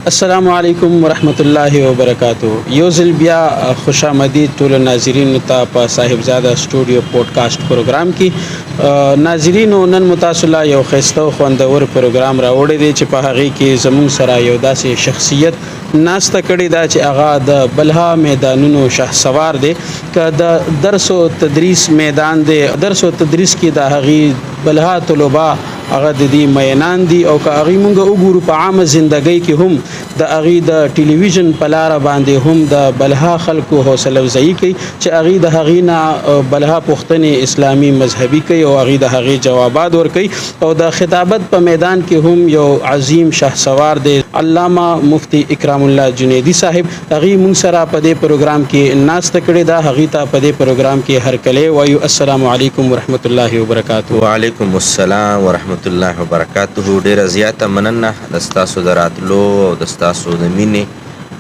السلام علیکم ورحمت الله وبرکاتو. یو ځل بیا خوش آمدید ټول ناظرینو ته په صاحبزاده سټوډیو پودکاسټ پروګرام کې. ناظرینو نن متاسله یو ښایسته او خوندور پروګرام راوړی دی چې په هغې کې زموږ سره یو داسې شخصیت ناسته کړې ده چې هغه د بلها میدانونو شهسوار دی. که د درس و تدریس میدان دی، درس و تدریس کې د هغې بلها طلبا هغه د دې مینان دي، او که هغې مونږ وګورو په عامه زندګۍ کې هم د هغې د ټلویزیون په لاره باندې هم د بلها خلکو حوصله افزایي کوي چې هغې د هغې نه بلها پوښتنې اسلامي مذهبي کوي او هغې د هغې جوابات ورکوي. او د خطابت په میدان کې هم یو عظیم شهسوار دی، علامه مفتی اکرام الله جنیدي صاحب. هغې مونږ سره په دې پروګرام کې ناسته کړې ده. هغې ته په دې پروګرام کې هرکلی وایو. السلام علیکم ورحمت الله وبرکاتو. وعلیکم السلام ورحمت الله وبرکاتو. ډیره زیاته مننه د ستاسو د راتلو او د ستاسو د مینې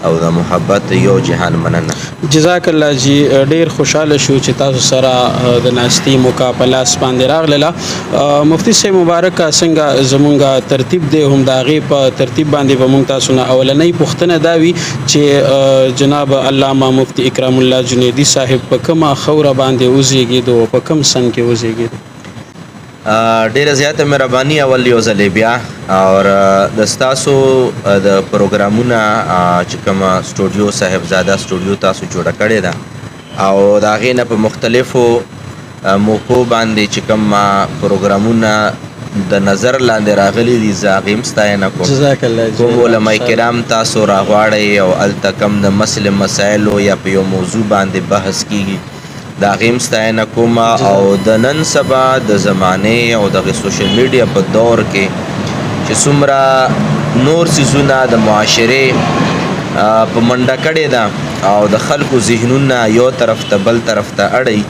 او د محبت یو جهان مننه. جزاک الله جی. ډیر خوشاله شو چې تاسو سره د ناستې موقع په لاس باندې راغله. مفتی صاحب مبارک څنګه زمونږ ترتیب دی، هم د هغې په ترتیب باندې به مونږ تاسو نه اولنۍ پوښتنه دا وي چې جناب علامه مفتی اکرام الله جنیدي صاحب په کومه خوره باندې وزیږېدو او په کوم سن کې وزیږېدو؟ ډیره زیاته مهرباني اول یو ځلې بیا او د ستاسو د پروګرامونه چې کومه سټوډیو صاحبزاده سټوډیو تاسو جوړه کړې ده او د هغې نه په مختلفو موقعو باندې چې کوم پروګرامونه د نظر لاندې راغلي دي زه هغې هم ستاینه کوم. جزاک الله. کوم علما کرام تاسو راغواړئ او هلته کوم د مسل مسایلو یا په یو موضوع باندې بحث کیږي د هغې هم ستاینه کوم. او د نن سبا د زمانې او دغه سوشل میډیا په دور کې چې څومره نور څیزونه د معاشرې په منډه کړې ده او د خلکو ذهنونه یو طرف ته بل طرف ته اړوي،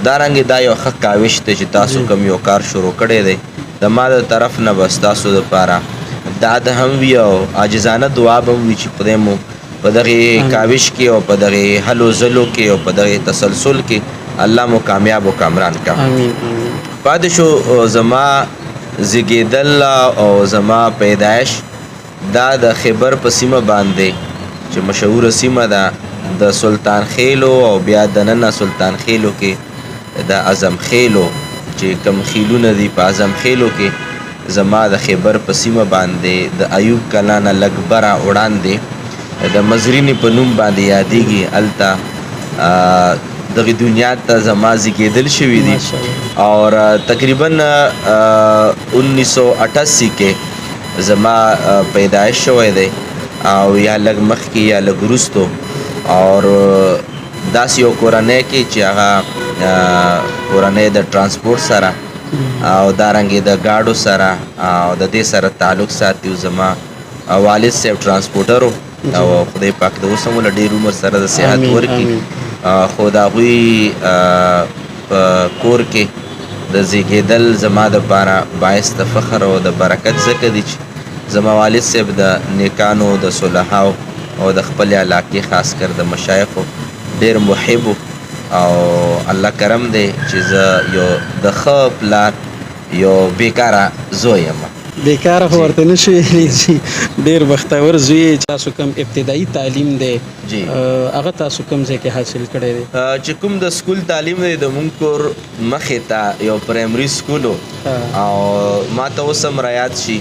دارنګې دا یو ښه کاوش دی چې تاسو کوم یو کار شروع کړی دی. د ما د طرف نه بس تاسو دپاره داد هم وي او عاجزانه دعا به هم وي چې خدای مو په دغې کاوش کې او په دغې هلو ځلو کې او په دغې تسلسل کې الله مو کامیاب او کامران کا. پاتې شو زما زیږېدل او زما پیدایش دا د خیبر په سیمه باندې چې مشهوره سیمه ده د سلطان خیلو او بیا دننه سلطان خیلو کې د اعظم خیلو چې کوم خیلونه دي په اعظم خیلو کې زما د خیبر په سیمه باندې د ایوب کلا نه لږ بره وړاندې د مزرینې په نوم باندې یادېږي. هلته دغه دنیا ته زما زیږېدل شوي دي او تقریبا 1988 کې زما پیدایش شوی دی او یا لږ مخکې یا لږ وروستو او داسې یو کورنۍ کې چې هغه کورنۍ د ټرانسپورټ سره او دارنګې د ګاډو سره او د دې سره تعلق ساتي. زما والد صاحب ټرانسپورټر او خدای پاک د اوس هم له ډېر عمر سره د صحت ورکړي، خو د هغوی په کور کې د زیږېدل زما دپاره باعث د فخر او د برکت ځکه دی چې زما والد صاحب د نیکانو د صلحاو او د خپل علاقې خاص کر د مشایخو ډېر محب او الله کرم دی چې زه یو د ښه پلار یو بیکاره زوی یم. بیکاره خو ورته نه شي ویلی، ډېر بختور زوی یې. تاسو کوم ابتدایي تعلیم دی هغه تاسو کوم ځای کې حاصل کړی دی؟ چې کوم د سکول تعلیم دی د مونږ کور مخې ته یو پرایمري سکول او ما ته اوس هم رایاد شي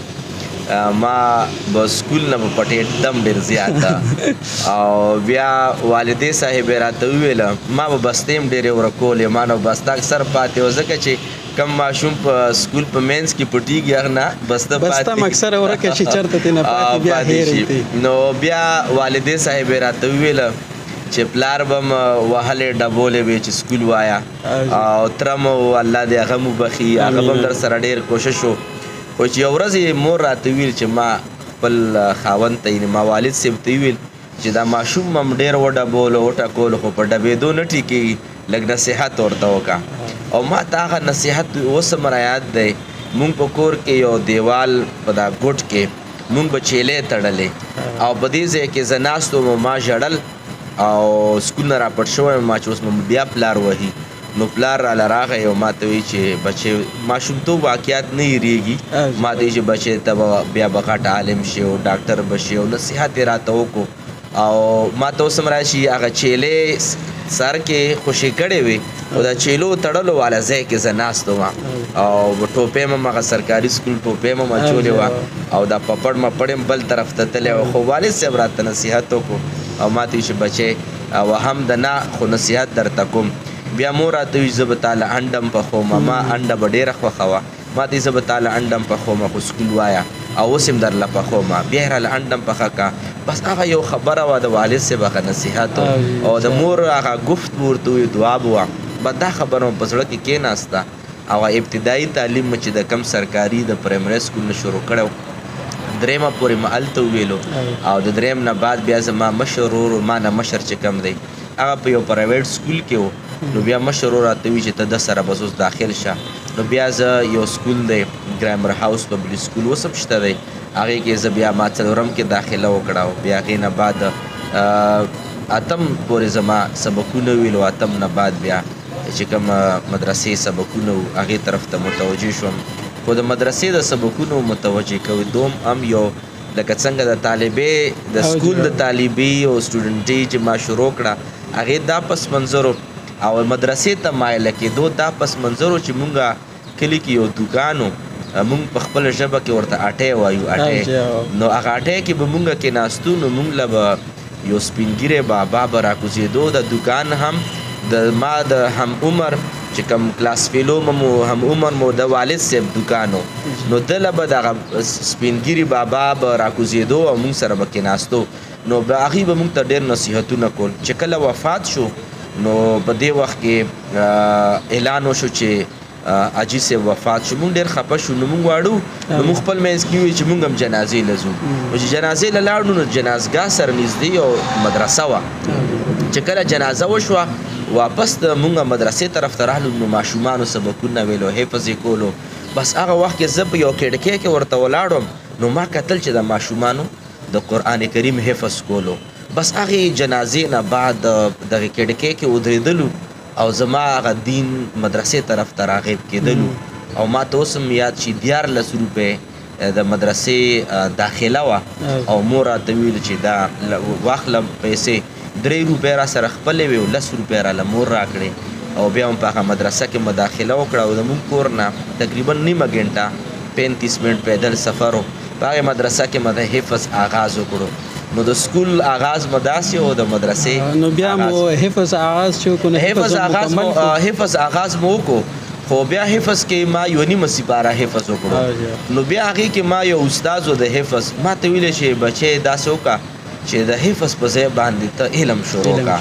ما به سکول نه به پټېدم ډېر زیاته او بیا والدې صاحبې راته وویله ما به بستې هم ډېرې ورکولې، ما نه بسته اکثر پاتې و ځکه چې کم ماشوم په سکول په مینس کې پټېږي هغه نه بسته بسته اکثره ورکه شي چېرته ترې نه پاتې بیا هېرې. نو بیا والدې صاحبې راته وویله چې پلار به م وهلې ډبولې وې چې سکول وایه او تره مو الله دې هغه مو بخي، هغه به هم در سره ډېر کوشش و. خو چې یو ورځ یې مور راته ویل چې ما خپل خاوند ته یعنې ما والد صاحب ته ویل چې دا ماشوم هم ډېر وډبولو وټکولو خو په ډبېدو نه ټیکېږي، لږ نصیحت ورته وکړه. او ما ته هغه نصیحت اوس هم رایاد دی. مونږ په کور کې یو دیوال په دا ګوټ کې مونږ به چیلې تړلې او په دې ځای کې زه ناست وم، ما ژړل او سکول نه راپټ شوی ما چې اوس بیا پلار وهي نو پلار راله راغی او ما ته وایي چې بچې ماشومتوب واقعیات نه هېرېږي ما ته وایي چې بچې ته به بیا به غټ عالم شي او ډاکټر به شي او نصیحت یې راته وکړو او ما ته اوس هم راشي هغه چیلې سر کې خوشې کړې وې او د چیلو تړلو والا ځای کې زه ناست وم او ټوپۍ مې هغه سرکاري سکول ټوپۍ مې اچولې وه او دا پپړ مپړ یم بل طرف ته تللی و خو والد صاحب راته نصیحت وکړو او ما ته وایي چې بچې او هم د نه خو نصیحت درته کوم بیا مور راته وایي زه به تاله انډم پخوم ما انډه به ډېره خوښه وه ما ته زه به تاله انډم پخوم خو سکول وایه او اوس هم درله پخوم بیا یې راله انډم پخه کا بس هغه یو خبره وه د والد صاحب هغه نصیحت او د مور هغه گفت به ورته ووایي دعا به وه به دا خبره مو په زړه کې کېناسته او ابتدایي تعلیم مې چې د کم سرکاري د پرایمري سکول نه شروع کړی درېیمه پورې ما هلته وویلو او د درېیم نه بعد بیا زما مشر ورور ما نه مشر چې کم دی هغه په یو پرایویټ سکول کې و نو بیا مشر ورور راته وایي چې ته ده سره بس اوس داخل شه نو بیا زه یو سکول دی ګرامر هاوس پبلک سکول اوس هم شته دی هغې کې زه بیا ما څلورم کې داخله وکړه او بیا هغې نه بعد اتم پورې زما سبقونه ویلو اتم نه بعد بیا چې کوم مدرسې سبقونه وو هغې طرف ته متوجه شوم خو د مدرسې د سبقونو متوجه کوي دوم هم یو لکه څنګه د طالبې د سکول د طالبي او سټوډنټي چې ما شروع کړه هغې دا پس منظرو او مدرسې ته مایله کېدو دا پس منظرو چې مونږ کلي کې یو دوکان و مونږ په خپله ژبه کې ورته اټی وایو اټی نو هغه اټی کې به مونږ کېناستو نو مونږ له به یو سپین ږیری بابا به راکوزېدو د دوکان هم د ما د هم عمر چې کوم کلاس فیلو مو هم عمر مو د والد صاحب دوکانو نو دله به دغه سپینګیري بابا به راکوزېدو او موږ سره به کېناستو نو به هغې به موږ ته ډېر نصیحتونه کول چې کله وفات شو نو په دې وخت کې اعلان وشو چې حاجي صاحب وفات شو موږ ډېر خفه شو نو موږ واړو نو موږ خپل منځ کې وویل چې موږ هم جنازې له ځو نو چې جنازې له لاړو نو جنازګاه سره نږدې یو مدرسه وه چې کله جنازه وشوه واپس د مونږ مدرسې طرف ته راغلو نو ماشومانو سبقونه ویلو حفظ یې کولو بس هغه وخت کې زه په یو کړکۍ کې ورته ولاړم نو ما کتل چې د ماشومانو د قرآن کریم حفظ کولو بس هغې جنازې نه بعد دغې کړکۍ کې ودرېدلو او زما هغه دین مدرسې طرف ته راغیب کېدلو او ما ته اوس هم یاد چې 14 روپۍ د مدرسې داخله وه او مور راته ویل چې دا واخله پیسې 3 روپۍ را سره خپلې وې او 10 روپۍ راله مور راکړې او بیا هم په هغه مدرسه کې مداخله وکړه او زموږ کور نه تقریبا نیمه ګنټه 35 منټ پیدل سفر و په هغې مدرسه کې مو د حفظ آغاز وکړو نو د سکول آغاز مو داسې و د مدرسې نو بیا مو حفظ آغاز چې وکړو حفظ آغاز مو وکړو خو بیا حفظ کې ما یو نیمه سپاره حفظ وکړو نو بیا هغې کې ما یو استاد و د حفظ ما ته ویلی چې بچې داسې وکړه چې د حفظ په ځای باندې ته علم شروع کا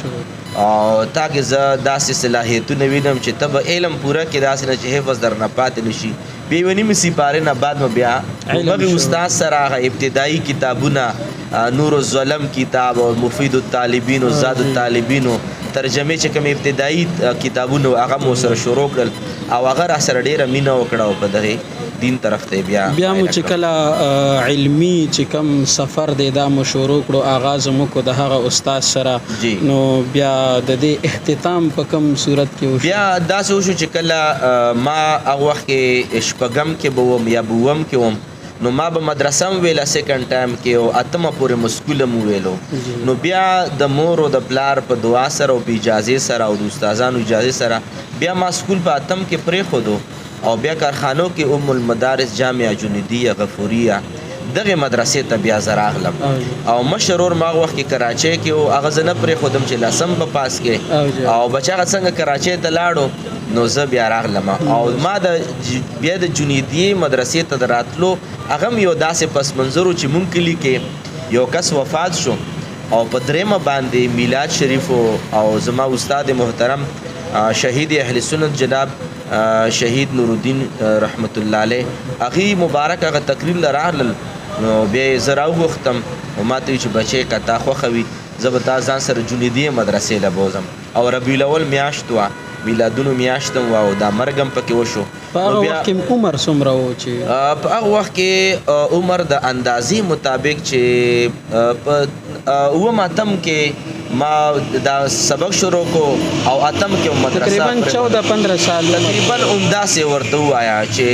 او تا کې زه داسې صلاحیتونه وینم چې ته به علم پوره کړې داسې نه چې حفظ در نه پاتې نه شي بیا یوه نیمې سپارې نه بعد مو بیا همغې استاد سره هغه ابتدایي کتابونه نور الظلم کتاب او مفید الطالبین او زاد الطالبینو ترجمې چې کوم ابتدایي کتابونه هغه مو سره شروع کړل او هغه را سره ډېره مینه وکړه او په دغې دین طرف ته بیا مو چې کله علمي چې کوم سفر دی دا مو شروع کړو آغاز مو کو د هغه استاد سره نو بیا د دې اختتام په کوم صورت کې وشو بیا داسې وشو چې کله ما هغه وخت کې شپږم کې به وم یا بوم کې وم نو ما به مدرسه هم ویله سیکنډ ټایم کې او اتمه پورې مسکول هم ویلو نو بیا د مور او د پلار په دعا سره او په اجازې سره او د استادانو اجازې سره بیا ما سکول په اتم کې پرېښودو او بیا کارخانو کې ام المدارس جامعه جنیدیه غفوریه دغه مدرسې ته بیا زه راغلم او مشر ورور ما هغه وخت کې کراچۍ کې و هغه زه نه پرېښودم چې لسم به پاس کې او بچه هغه څنګه کراچۍ ته لاړو نو زه بیا راغلم او ما بیا د جنیدیې مدرسې ته د راتلو هغه هم یو داسې پس منظر و چې مونږ کلي کې یو کس وفات شو او په درېیمه باندې میلاد شریف او زما استاد محترم شهید اهل سنت جناب شهید نور الدین رحمت الله علیه هغې مبارک هغه تقریر له راغلل نو بیا یې زه راوغوښتم او ما ته ویل چې بچی که تا خوښه وي زه به تا ځان سره جنیدیې مدرسې له بوځم او ربیع الاول میاشت وه میلادونو میاشت هم وه او دا مرګ هم پکې وشو په هغه وخت کې عمر څومره و چې په هغه وخت کې عمر د اندازې مطابق چې په اووم اتم کې ما دا سبق شروع کو او اتم کې مدرسه تقریبا 14-15 سال تقریبا همداسې ورته ووایه چې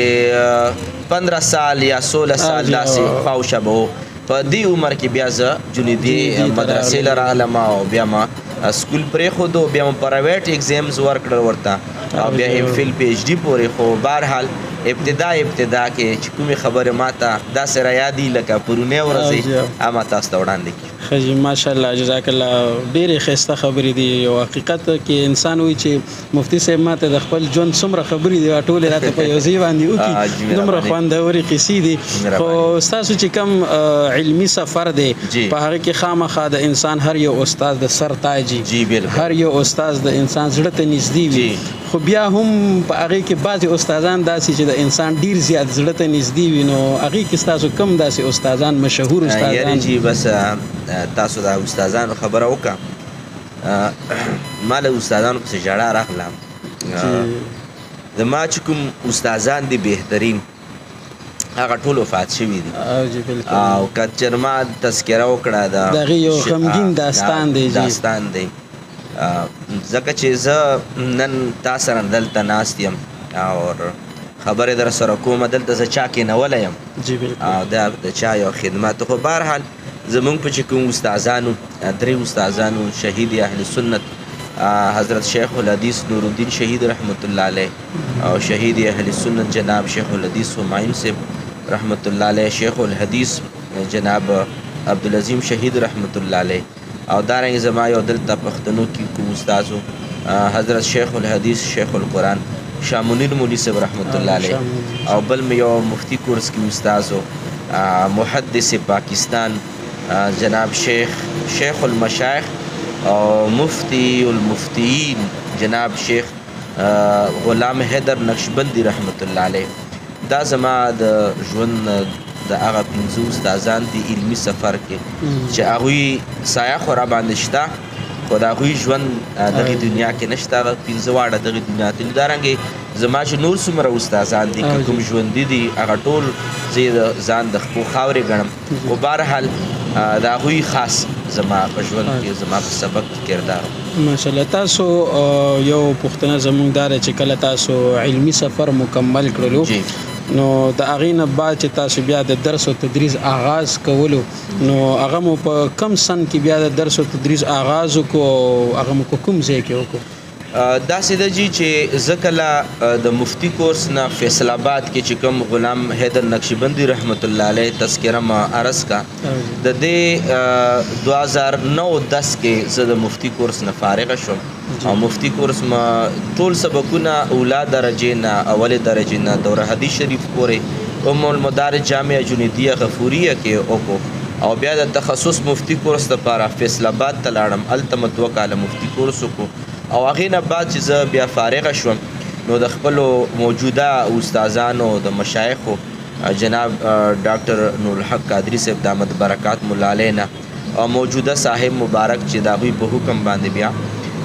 15 سال یا 16 سال داسې خواوشه به و. په دې عمر کې بیا زه جنیدي مدرسې له راغلم او بیا ما سکول پرېښودو، بیا مو پرایویټ ایگزامز ورکړل ورته او بیا ایم فل پی ایچ ډي پورې. خو بهرحال ابتدا کې چې کومې خبرې ماته داسې رایادي لکه پرونی ورځې هغه تاسو ته وړاندې کړي. ښه جي ماشاءالله جزاک الله، ډېرې ښایسته خبرې دي. یو حقیقت کې انسان وایي چې مفتي صاحب ماته د خپل ژوند څومره خبرې دي ټولې راته په یو ځای باندې وکړي، دومره خوندورې قصې دي. خو ستاسو چې کوم علمي سفر دی په هغه کې خامخا د انسان هر یو استاد د سر تاج وي، هر یو استاد د انسان زړه ته نږدې وي. خو بیا هم په هغې کې بعضې استادان داسې چې د انسان ډېر زیات زړه ته نږدې وي، نو هغې کې ستاسو کوم داسې استادان مشهور استادان؟ یعنې چې بس تاسو د استادانو خبره وکړه، ما له استادانو پسې ژړا راغله. زما چې کوم استادان دي بهترین هغه ټول وفات شوي دي او که چېرې ما تذکره وکړه د هغې یو غمګین داستان دی ځکه چې زه نن تا سره دلته ناست یم او خبرې در سره کومه، دلته زه چا کېنولی یم او دا د چا یو خدمت. خو بهرحال زمونږ په چې کوم استادانو 3 استادانو شهید اهل سنت حضرت شیخ الحدیث نور الدین شهید رحمت الله علیه او شهید اهل سنت جناب شیخ الحدیث همایون صاحب رحمت الله علیه، شیخ الحدیث جناب عبدالعظیم شهید رحمت الله علیه او دارنګه زما یو دلته پښتنو کې کوم استادو حضرت شیخ الحدیث شیخ القرآن شاه منیر مولوی صاحب رحمت الله علیه او بل مې یو مفتی کورس کې استادو محدث پاکستان جناب شیخ المشایخ او مفتی المفتیین جناب شیخ غلام حیدر نقشبندی رحمت الله علیه. دا زما د ژوند د هغه 15 استادان دي علمي سفر کې چې هغوی سایه خو را باندې شته، خو د هغوی ژوند دغې دنیا کې نشته. هغه 15 واړه دغې دنیا ته دي. دارنګې زما چې نور څومره استادان دي که کوم ژوندي دي هغه ټول زه د ځان د خپل خاورې ګڼم. خو بهرحال د هغوی خاص زما په ژوند کې زما په سبق کې کردار. ماشاءالله تاسو یو پوښتنه زموږ دا ده چې کله تاسو علمي سفر مکمل کړلو نو د هغې نه بعد چې تاسو بیا د درس او تدریس آغاز کولو نو هغه مو په کم سن کې بیا د درس او تدریس آغاز وکړو او هغه مو په کوم ځای کې وکړو؟ داسې ده جي چې زه کله د مفتی کورس نه فیصل آباد کې چې کوم غلام حیدر نقشبندی رحمت الله علیه تذکره ما عرض کا، د دې 2009-10 کې زه د مفتی کورس نه فارغه شوم او مفتی کورس ما ټول سبقونه اوله درجې نه اولې درجې نه دوره حدیث شریف پورې ام المدارج جامعه جنیدیه غفوریه کې وکړو او بیا د تخصص مفتی کورس لپاره فیصل آباد ته لاړم، هلته مې 2 کاله مفتی کورس وکړو او هغې نه بعد چې زه بیا فارغه شوم نو د خپلو موجوده استادانو د مشایخو جناب ډاکټر نورالحق قادري صاحب دامت برکات مولا علیه نه او موجوده صاحب مبارک چې د هغوی په حکم باندې بیا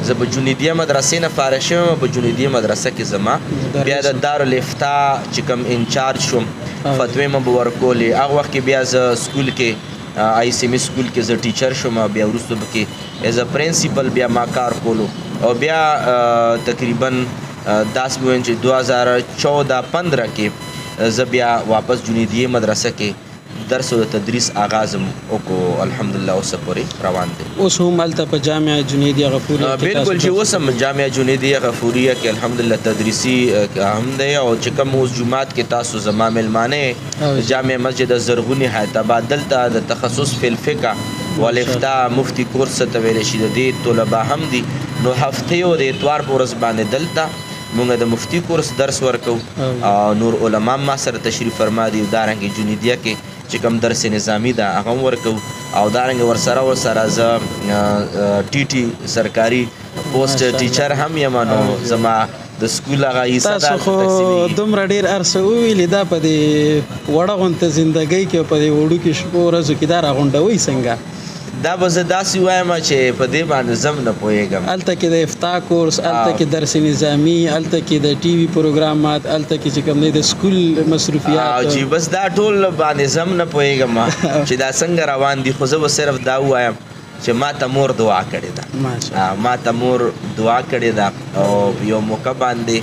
زه په جنیدیه مدرسې نه فارغ شوم. په جنیدیه مدرسه کې زما بیا د دارالافتا چې کوم انچارج شوم فتوې مې به ورکولې. هغه وخت کې بیا زه سکول کې آی سی ایم سکول کې زه ټیچر شوم، بیا وروسته به کې ایز ا پرنسپل بیا ما کار کولو او بیا تقریبا داس مې ویم چې 2014-15 کې زه بیا واپس جنیدیه مدرسه کې درس او تدریس آغاز وکړو. الحمدلله اوس پورې روان دی. اوس هم هلته په جامعه جنیدیه غفوریه بالکل چې اوس هم جامعه جنیدیه غفوریه کې الحمدلله تدریسي هم دی او چې کوم اوس جمعات کې تاسو زما مېلمانه جامع مسجد زرغونی حیدرآباد دلته د تخصص فی الفقه والافتا مفتی کورس ته ویل شي د دې طلبه هم دي نو هفتې او د اتوار په ورځ باندې دلته مونږ د مفتی کورس درس ورکو او نور علما ما سره تشریف فرما دي. دارنګې جنیدیه کې چې کوم درس نظامی ده هغه ورکو او دارنګه ورسره زه ټي ټي سرکاري پوسټ ټیچر هم یم نو زما د سکول هغه حصه ده. تاسو خو دومره ډېر عرصه وویلې دا په دې وړه غونته زندګۍ کې په دې وړو کې شپو ورځو کې دا راغونډوئ څنګه؟ دا به زه داسې وایم چې په دې باندې زه هم نه پوهېږم. هلته کې د افتا کورس، هلته کې درس نظامي، هلته کې د ټي وي پروګرامات، هلته کې چې کوم دی د سکول مصروفیات چې بس دا ټول باندې زه هم نه پوهېږم چې دا څنګه روان دي. خو زه به صرف دا ووایم چې ما ته مور دعا کړې ده ماشاءالله ما ته مور دعا کړې ده او یو موقع باندې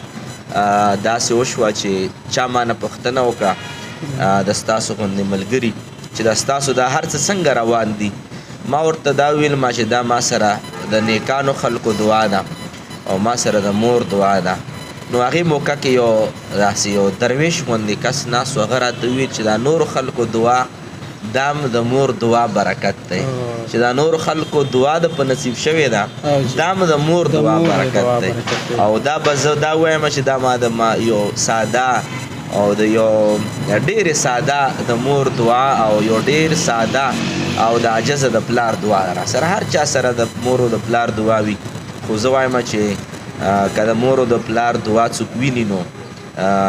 داسې وشوه چې چا ما نه پوښتنه وکړه د ستاسو غوندې ملګري چې دا ستاسو دا هر څه څنګه روان دي ما ورته دا ویل ما چې دا ما سره د نیکانو خلکو دعا ده او ما سره د مور دعا ده نو هغې موقع کې یو داسې یو درویش غوندې کس ناست و هغه راته وویل چې دا نورو خلکو دعا دا هم د مور دعا برکت دی چې دا نورو خلکو دعا د په نصیب شوې ده دا هم د مور دعا برکت دی او دا به زه دا وایم چې دا ما یو ساده او د یو ډېرې ساده د مور دعا او یو ډېر ساده او د عجزه د پلار دعا را سره هر چا سره د مور او د پلار دعا وي خو زه وایم چې که د مور او د پلار دعا څوک ویني نو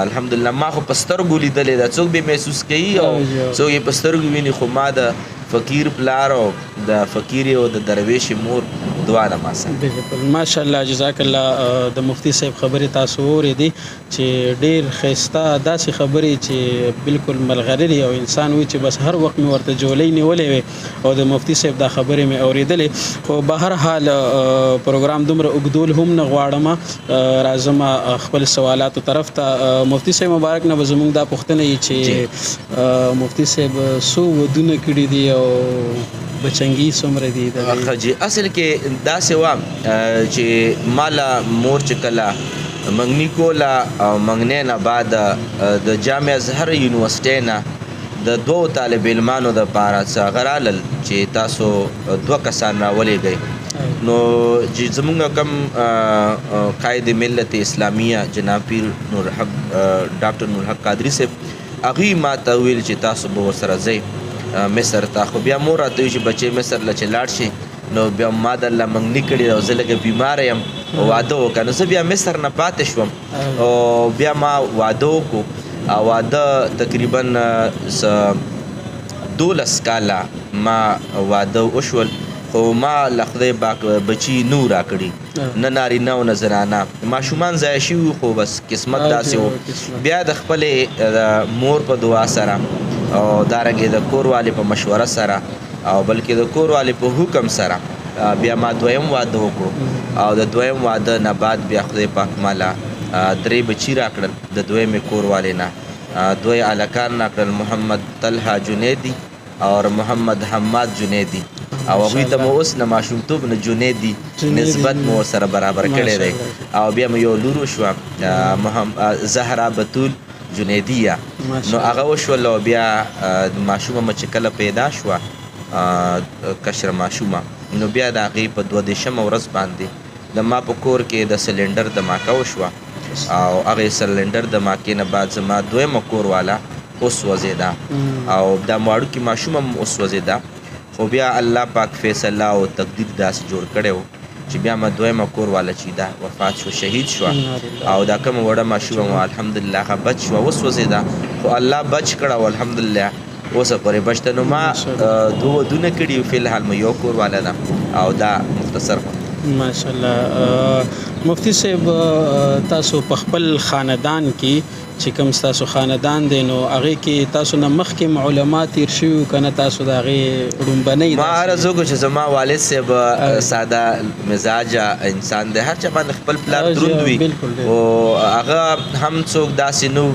الحمدلله ما خو په سترګو لیدلې ده څوک به محسوس کوي او څوک یې په سترګو ویني خو ما د فقیر پلار او د فقیر او د درویش مور دعا ده ما سره بالکل ماشاءالله جزاک الله د مفتی صاحب خبرې تاسو اورېدې چې ډېر ښایسته داسې خبرې چې بالکل ملغررې او انسان وي چې بس هر وخت مې ورته جولۍ نیولې وې او د مفتی صاحب دا خبرې مې اورېدلې خو به هر حال پروګرام دومره اوږدول هم نه غواړم راځم خپل سوالاتو طرف ته مفتی صاحب مبارک نه به زموږ دا پوښتنه وي چې مفتی صاحب څو ودونه کړي دي او بچنګي څومره دي خجي اصل کې داسې وه چې مالا مور چې کله منګني کوله او منګنۍ نه بعد د جامع ازهر یونیورسټۍ نه د دوو طالب علمانو دپاره څه هغه رالل چې تاسو 2 کسان راولېږئ نو چې زمونږ کوم قائد ملت اسلامیه جناب پیر نورحق ډاکټر نورحق قادري صاحب هغوی ما ته ویل چې تاسو به ورسره ځئ مصر ته خو بیا مور راته وي چې بچی مصر له چې لاړ شي نو بیا ما درله منګني کړې ده او زه لږه بیماره یم واده وکړه نو زه بیا مصر نه پاتې شوم او بیا ما واده وکړو او واده تقریبا 12 کاله ما واده وشول خو ما له خدای پاک بچي نو راکړي نه نارینه او نه زنانه ماشومان ضایع شوي خو بس قسمت داسې و بیا د خپلې مور په دعا سره او دارنګې د کوروالې په مشوره سره او بلکې د کوروالې په حکم سره بیا ما دویم واده وکړو او د دویم واده نه بعد بیا خدای پاک مالا 3 بچي راکړل د دویمې کوروالې نه 2 هلکان راکړل محمد طلحه جنیدي او محمد حماد جنیدي او هغوی ته مو اوس نه ماشومتوب نه جنیدي نسبت مو سره برابر کړی دی او بیا مې یو لور وشوه زهرا بتول جنیدیه نو هغه وشول او بیا ماشومه مې چې کله پیدا شوه کشره ماشومه نو بیا د هغې په 22 ورځ باندې د ما په کور کې د سلنډر دماکه وشوه او هغې سلنډر دماکې نه بعد زما دویمه کورواله اوس وځېده او دا ماړوکې ماشومه هم اوس وځېده خو بیا الله پاک فیصله او تقدیر داسې جوړ کړی و چې بیا ما دویمه کورواله چې دا وفات شو شهید شوه او دا کومه وړه ماشومه مو الحمدلله هغه بچ شوه اوس وځېده خو الله بچ کړه او الحمدلله اوسه پورې بچ ته نو ما 2 ودونه کړي فی الحال مې یو کورواله ده او دا مختصر ماشاءالله مفتی صاحب تاسو په خپل خاندان کې چې کوم تاسو خاندان دی نو هغې کې تاسو نه مخکې علما تیر شوي که نه تاسو د هغې ړومبنۍ ما عرض وکړو چې زما والد صاحب ساده مزاجه انسان دی هر چا باندې خپل پلار دروند وي او هغه هم څوک داسې نو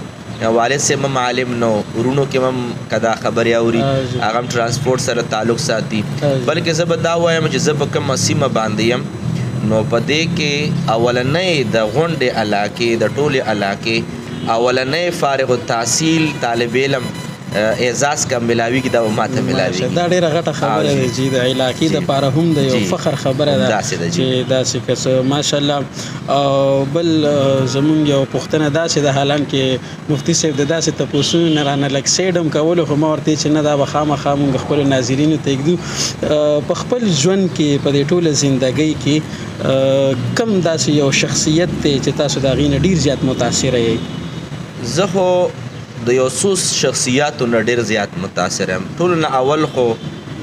والد صاحب هم عالم نو ورونو کې هم که دا خبرې اوري هغه هم ترانسپورټ سره تعلق ساتي بلکې زه به دا وایم چې زه به کومه سیمه باندې یم نو په دې کې اولنۍ د غونډې علاقې د ټولې علاقې اولنۍ فارغ التحصیل طالب علم اعزاز کا ملاوي کی دا ماته ملاوي دا ډیره غټه خبره ده چې د علاقې د پاره هم د یو فخر خبره ده چې داسې کس ماشاءالله بل زمونږ یو پوښتنه داسې ده حالان کې مفتی صاحب د داسې تپوسونو نه رانه لږ سیډم کولو خو ما ورته چې نه دا به خامخا مونږ خپلو ناظرینو ته ږدو په خپل ژوند کې په دې ټوله زندګۍ کې کم داسې یو شخصیت دی چې تاسو د هغې نه ډېر زیات متاثره یئ زه خو د یو څو شخصیاتو نه ډېر زیات متاثر یم ټولو نه اول خو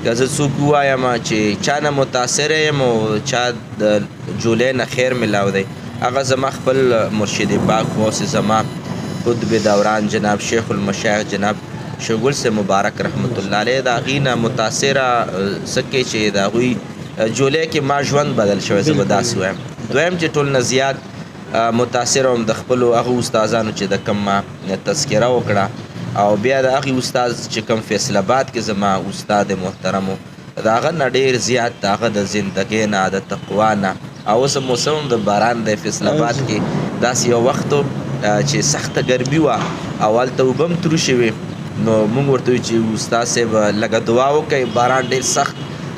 که زه څوک ووایم چې چا نه متاثره یم او چا د جولۍ نه خیر ملاو دی هغه زما خپل مرشد پاک غوث زما قطب دوران جناب شیخ المشایخ جناب شیخ ګل صاحب مبارک رحمت الله علیه د هغې نه متاثره څه کې چې د هغوی جولای کې ما ژوند بدل شوی زه به داسې وایم. دویم چې ټول نه زیات متاثر وم د خپلو هغو استادانو چې د کوم ما تذکره وکړه او بیا د هغې استاد چې کوم فیصل آباد کې زما استاد محترم و د هغه نه ډېر زیات د هغه د زندګۍ نه د تقوا نه او اوس موسم د باران د فیصل آباد کې داسې یو وخت چې سخته ګرمي وه او هلته اوبه هم تروشې وې نو موږ ورته وایو چې استاد صاحب لږه دعا وکړئ باران ډېر سخت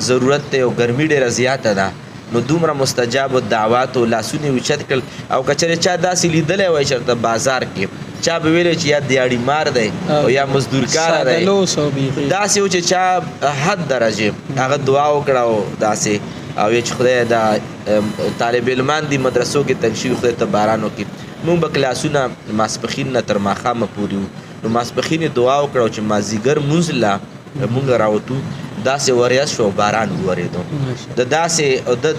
ضرورت دی او ګرمي ډېره زیاته ده نو دومره مستجاب الدعوات او لاسونه یې اوچت کړل او که چېرې چا داسې لیدلی وای چېرته بازار کې چا به ویلی چې یا دیاړي مار دی او یا مزدورکاره دی داسې و چې چا حد درجې هغه دعا وکړه او داسې او چې خدای دا طالب علمان دي مدرسو کې تنګ شوي خدای ته باران وکړي. موږ به کلاسونه ماسپښین نه تر ماښامه پورې وو نو ماسپښین یې دعا وکړه چې مازدیګر مونځ لا موږ راوتو داسې وریځ شو باران وورېدو د داسې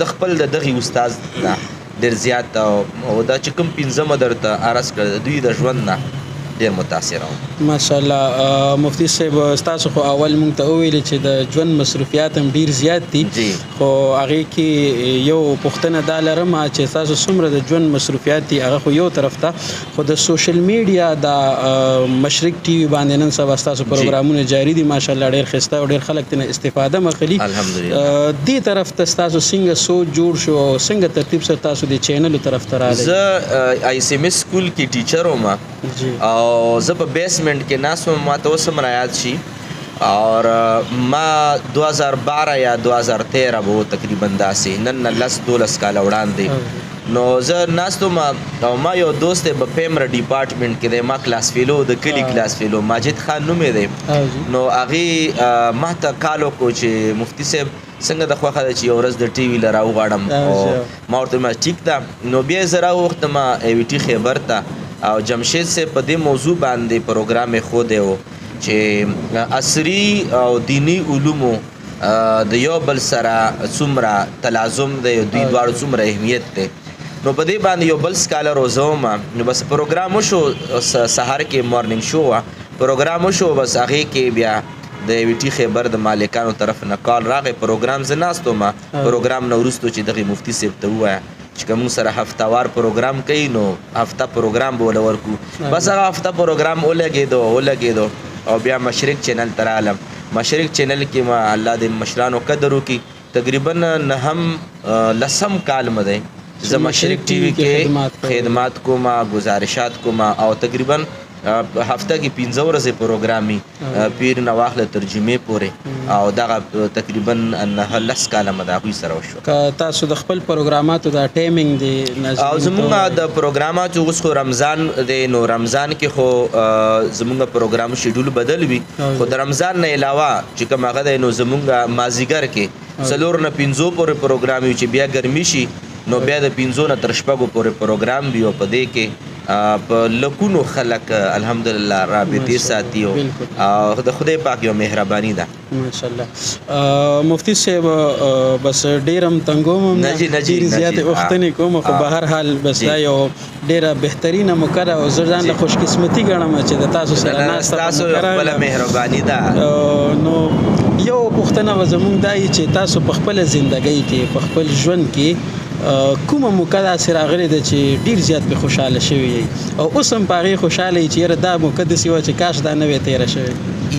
د خپل د دغې استاد نه ډېر زیات او دا چې کوم پنځمه درته عرض کړه د دوی د ژوند نه ډېر متاثره وم. ماشاءالله مفتي صاحب ستاسو خو اول مونږ ته وویلې چې د ژوند مصروفیات هم ډېر زیات دي خو هغې کې یو پوښتنه دا لرم چې تاسو څومره د ژوند مصروفیات دي هغه خو یو طرف ته خو د سوشل میډیا د مشرق ټي وي باندې نن سبا ستاسو پروګرامونه جاري دي ماشاءالله ډېر ښایسته او ډېر خلک ترنه استفاده هم اخلي. دې طرف ته ستاسو څنګه سوچ جوړ شو او څنګه ترتیب سره تاسو د چینلو طرف ته راغلئ؟ زه آی سی ایم ایس سکول کې ټیچر وم او زه په بیسمنټ کې ناست وم ما ته اوس هم رایاد شي اور ما 2012 یا 2013 به تقریبا داسې نن نه 10-12 کاله وړاندې نو زه ناست وم او ما یو دوست دی په پیمره ډیپارټمنټ کې دی ما کلاس فیلو د کلي کلاس فیلو ماجد خان نوم یې دی نو هغې ما ته کال وکړو چې مفتي صاحب څنګه د خوښه ده چې یو ورځ د ټي وي له راوغواړم او ما ورته ویل ټیک ده نو بیا یې زه راوغوښتم ای وي ټي خیبر ته او جمشید صاحب په دې موضوع باندې پروګرام یې ښودی و چې عصري او دینی علومو د یو بل سره څومره تلازم دی دوی دواړو څومره اهمیت دی نو په دې باندې یو بل سکالر وزوم نو بس پروګرام وشو سهار کې مارنینګ شو پروګرام وشو بس هغې کې بیا د وی ټي خیبر د مالکانو طرف نه کال راغی پروګرام زه ناست وم پروګرام نه وروستو چې دغې مفتي صاحب ته ووایه چې که موږ سره هفتهوار پروګرام کوي نو هفته پروګرام به وله ورکړو بس هغه هفته پروګرام ولګېدو او بیا مشرق چینل ته رالم مشرق چینل کې ما الله د مشرانو قدر وکړي تقریبا 9 کال مه دی زه مشرق ټي وي کې خدمات کوم گزارشات کوم او تقریبا هفته کې 15 ورځې پروګرامي پیر نه واخله ترجمې پورې او دغه تقریبا 10 کاله مه د هغوی سره وشوه. که تاسو د خپل پروګراماتو دا ټایمینګ دی او زمونږ د پروګراماتو اوس خو رمضان دی نو رمضان کې خو زمونږ پروګرام شیډول بدل وي خو د رمضان نه علاوه چې کوم هغه دی نو زمونږ مازدیګر کې 4 نه 15 پورې پروګرام وي چې بیا ګرمي شي نو بیا د 15 نه تر 6 پورې پروګرام وي او په دې کې په لکونو خلک الحمدلله رابطې ساتي او د خدای پاک یو مهرباني ده ماشاءالله. مفتي صاحب بس ډېر هم تنګوم هم ډېرې زیاتې غوښتنې کوم خو به هر حال بس دا یو ډېره بهترینه موقع او زه ځان له خوشقسمتي ګڼم چې د تاسو سره ناسته تاسو خپله مهرباني ده. نو یو پوښتنه به زموږ دا وي چې تاسو په خپله زندګۍ کې په خپل ژوند کې کومه موقع داسې راغلې ده چې ډېر زیات پرې خوشحاله شوي یئ او اوس هم په هغې خوشحاله یئ چې یاره دا موقع داسې وه چې کاش دا نه وی تېره شوې؟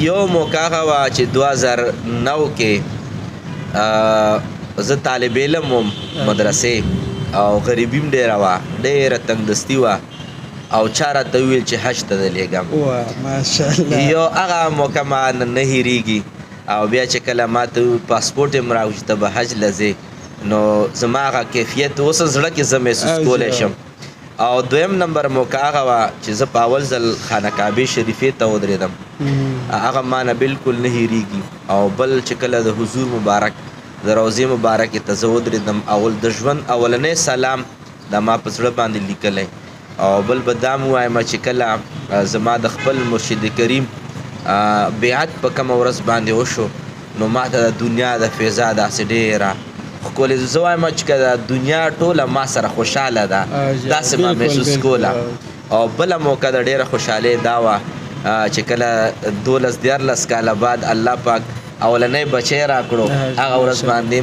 یو موقع هغه وه چې 2009 کې زه طالب علم وم مدرسې او غریبي هم ډېره وه ډېره تنګدستي وه او چا راته وویل چې حج ته دې لېږم ماشاءالله یو هغه موقع ما نه هېرېږي او بیا چې کله ما ته پاسپورټ یې م راوړي چې ته به حج له ځې نو زما هغه کیفیت اوس زړه کې زه محسوس کولی شم او دویم نمبر موقع هغه وه چې زه په اول ځل خانه کعبې شریفې ته ودرېدم هغه ما نه بلکل نه هېرېږي او بل چې کله د حضور مبارک د روضې مبارکې ته زه ودرېدم اول د ژوند اولنی سلام دا ما په زړه باندې لیکلی او بل به دا م ووایم چې کله زما د خپل مرشد کریم بیعت په کومه ورځ باندې وشو نو ما ته د دنیا د فضا داسې ډېره ښکلې زه وایم چې که د دنیا ټوله ما سره خوشحاله ده داسې ما محسوس کوله او بله موقع د ډېره خوشحالۍ دا وه چې کله 12-14 کاله بعد الله پاک اولنی بچی راکړو هغه ورځ باندې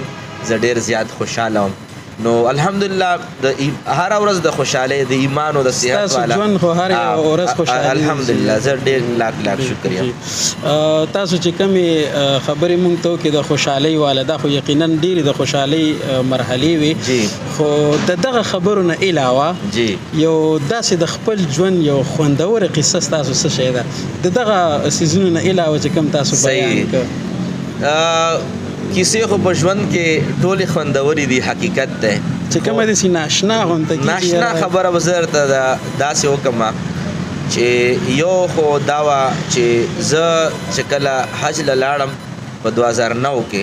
زه ډېر زیات خوشحاله وم نو الحمدلله د هر ورځ د خوشحالۍ د ایمان او د صحت تاسو والا ژوند خو هر یو ورځ خوشحالي الحمدلله زه ډېر لاک شکر یم تاسو چې کومې خبرې مونږ ته وکړې د خوشحالۍ والا دا خو یقینا ډېرې د خوشحالۍ مرحلې وي خو د دغه خبرو نه علاوه یو داسې د خپل ژوند یو خوندوره قصه ستاسو څه شی ده د دغه څیزونو نه علاوه چې کوم تاسو بیان کړ کیسې خو په ژوند کې ټولې خوندورې دي حقیقت دی چې کومه داسې ناشنا غونته کېږي ناشنا خبره به زه درته داسې وکړم چې یو خو دا وه چې زه چې کله حج له لاړم په 2009 کې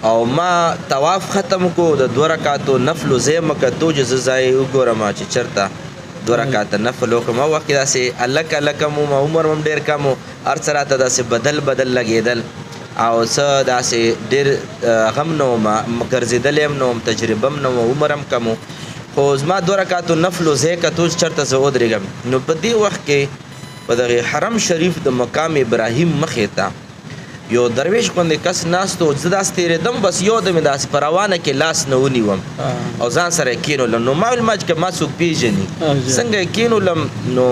او ما طواف ختم کو د 2 رکعاتو نفل ځای مه کتو چې زه ځای وګورم چې چېرته 2 رکعاته نفل وکړم او وخت کې داسې هلکه هلکه مو عمر هم ډېر کم و هر څه راته داسې بدل لګېدل او څه داسې ډېر غم نه وم ګرځېدلی هم نه وم تجربه هم نه وم عمر هم کم و خو زما 2 رکعاتو نفلو ځای کتو چې چېرته زه ودرېږم نو په دې وخت کې په دغې حرم شریف د مقام ابراهیم مخې ته یو درویش غوندې کس ناست و زه داسې تېرېدم بس یو دم یې داسې په روانه کې لاس نه ونیوم او ځان سره یې کېنولم نو ما ویل ما چې ما څوک پېژني څنګه یې کېنولم نو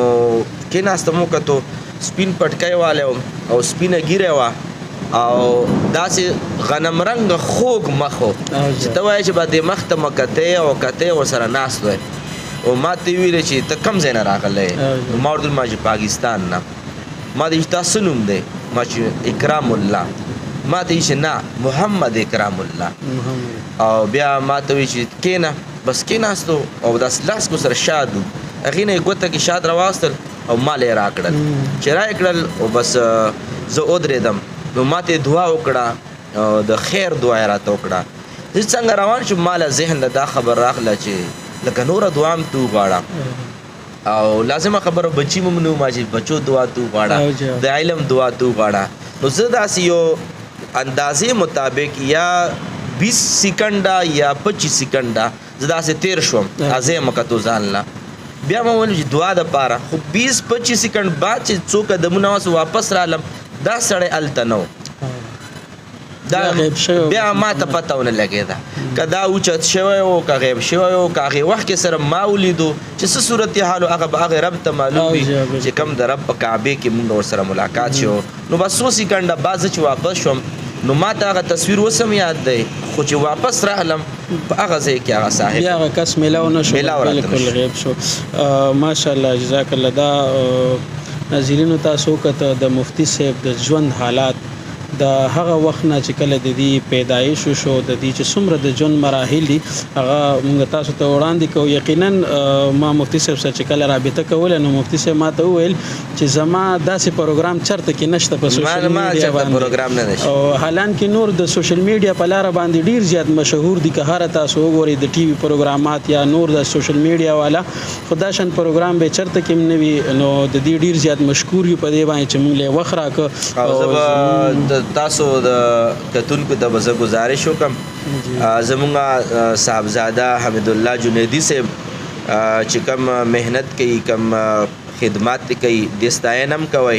کېناستم وکتو سپین پټکی والی وم او سپینه ږیره وه او داسې غنم رنګ خوږ مخ و چې ته وایې چې به دې مخ ته مه کتې او کتې ورسره ناست وی او ما ته یې ویلې چې ته کوم ځای نه راغلی یې ما ورته ما چې پاکستان نه ما ته چې تا څه نوم دی ما چې اکرام الله ما ته یې چې نه محمد اکرام الله او بیا ما ته وی چې کېنه بس کېناستو او داسې لاس کو سره شاد و هغې نه یې ګوته کې شاد راواستل او مال یې راکړل چې را یې کړل او بس زه ودرېدم نو ما ته دعا وکړه او د خیر دعا یې راته وکړه زه څنګه روان شم ما له ذهن له دا خبر راغله چې لکه نوره دعا هم تو غواړه او لازمه خبره بچي مم نه ما چې بچو دعا تو غواړه د علم دعا تو غواړه نو زه داسې یو اندازې مطابق یا 20 سیکنډه یا 25 سیکنډه زه داسې تیر شوم ازې مکتو ځان له بیا ما ویل چې دعا دپاره خو 20-25 سیکنډ بعد چې څو قدمونه وس واپس رالم دا سړی هلته نه و بیا ما ته پته ونه لګېده که دا اوچت شوی و که غیب شوی و که هغې وخت کې سره ما ولیدو چې څه صورتحال و هغه به هغې رب ته معلوم وي چې کوم د رب په کعبې کې مونږ ورسره ملاقات شو نو بس 100 سیکنډه بعد زه چې واپس شوم نو ما ته هغه تصویر اوس هم یاد دی خو چې واپس راغلم په هغه ځای کې هغه صاحب بیا هغه کس میلاو نه شو بلکل غیب شو ماشاءالله جزاک الله دا ناظرینو تاسو کته د مفتی صاحب د ژوند حالات د هغه وخت نه چې کله د دې پیدایش شو د دې چې څومره د ژوند مراحل دي هغه موږ تاسو ته وړاندې کوو یقینا ما مفتی صاحب سره چې کله رابطه کوله نو مفتی صاحب ما ته وویل چې زما داسې پروګرام چرته کې نشته په سوشل میډیا باندې او حالان کې نور د سوشل میډیا په لار باندې ډیر زیات مشهور دي که هر تاسو وګورئ د ټي وي پروګرامات یا نور د سوشل میډیا والا خدا شان پروګرام به چرته کې نه وي نو د دې ډیر زیات مشکور یو په دې باندې چې موږ له وخت راکړو تاسو د کتونکو ته به زه ګزارش وکړم زمونږ صاحبزاده حمید جنیدی صاحب چې کوم محنت کوي کوم خدمات کوي د ستاینه هم کوئ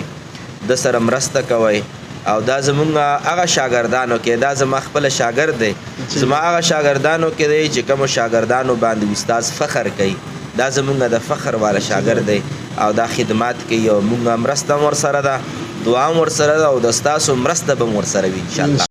د سره مرسته کوئ او دا زمونږ هغه شاګردانو کې دا زما خپله شاګرد دی زما هغه شاګردانو کې دی چې کومو شاګردانو باندې استاد فخر کوي دا زمونږ د فخر والا شاګرد دی او دا خدمات کوي او مونږ مرسته هم ورسره ده دعا هم ورسره ده او د ستاسو مرسته به هم ورسره وي انشاءالله